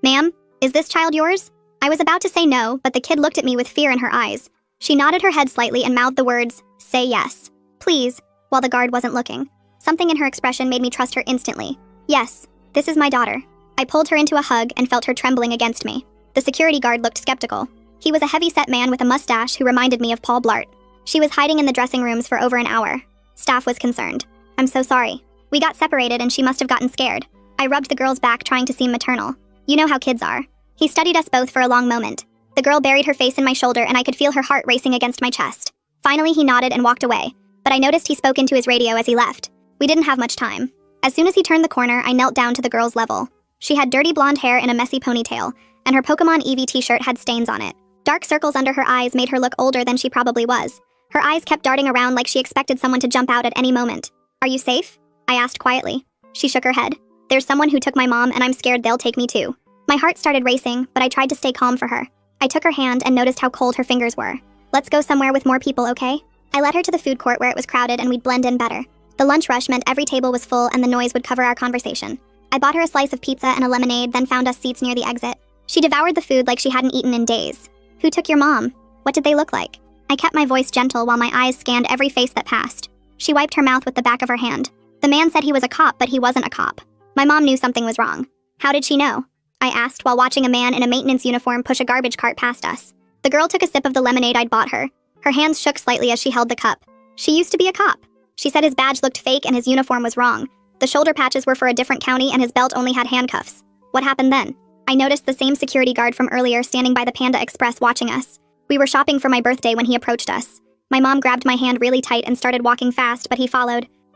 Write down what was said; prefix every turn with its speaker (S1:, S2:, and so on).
S1: Ma'am, is this child yours? I was about to say no, but the kid looked at me with fear in her eyes. She nodded her head slightly and mouthed the words, "Say yes. Please," while the guard wasn't looking. Something in her expression made me trust her instantly. Yes, this is my daughter. I pulled her into a hug and felt her trembling against me. The security guard looked skeptical. He was a heavy-set man with a mustache who reminded me of Paul Blart. She was hiding in the dressing rooms for over an hour. Staff was concerned. I'm so sorry. We got separated and she must have gotten scared. I rubbed the girl's back trying to seem maternal. You know how kids are. He studied us both for a long moment. The girl buried her face in my shoulder and I could feel her heart racing against my chest. Finally, he nodded and walked away, but I noticed he spoke into his radio as he left. We didn't have much time. As soon as he turned the corner, I knelt down to the girl's level. She had dirty blonde hair in a messy ponytail, and her Pokemon Eevee t-shirt had stains on it. Dark circles under her eyes made her look older than she probably was. Her eyes kept darting around like she expected someone to jump out at any moment. Are you safe? I asked quietly. She shook her head. There's someone who took my mom and I'm scared they'll take me too. My heart started racing, but I tried to stay calm for her. I took her hand and noticed how cold her fingers were. Let's go somewhere with more people, okay? I led her to the food court where it was crowded and we'd blend in better. The lunch rush meant every table was full and the noise would cover our conversation. I bought her a slice of pizza and a lemonade, then found us seats near the exit. She devoured the food like she hadn't eaten in days. Who took your mom? What did they look like? I kept my voice gentle while my eyes scanned every face that passed. She wiped her mouth with the back of her hand. The man said he was a cop, but he wasn't a cop. My mom knew something was wrong. How did she know? I asked while watching a man in a maintenance uniform push a garbage cart past us. The girl took a sip of the lemonade I'd bought her. Her hands shook slightly as she held the cup. She used to be a cop. She said his badge looked fake and his uniform was wrong. The shoulder patches were for a different county and his belt only had handcuffs. What happened then? I noticed the same security guard from earlier standing by the Panda Express watching us. We were shopping for my birthday when he approached us. My mom grabbed my hand really tight and started walking fast, but he followed.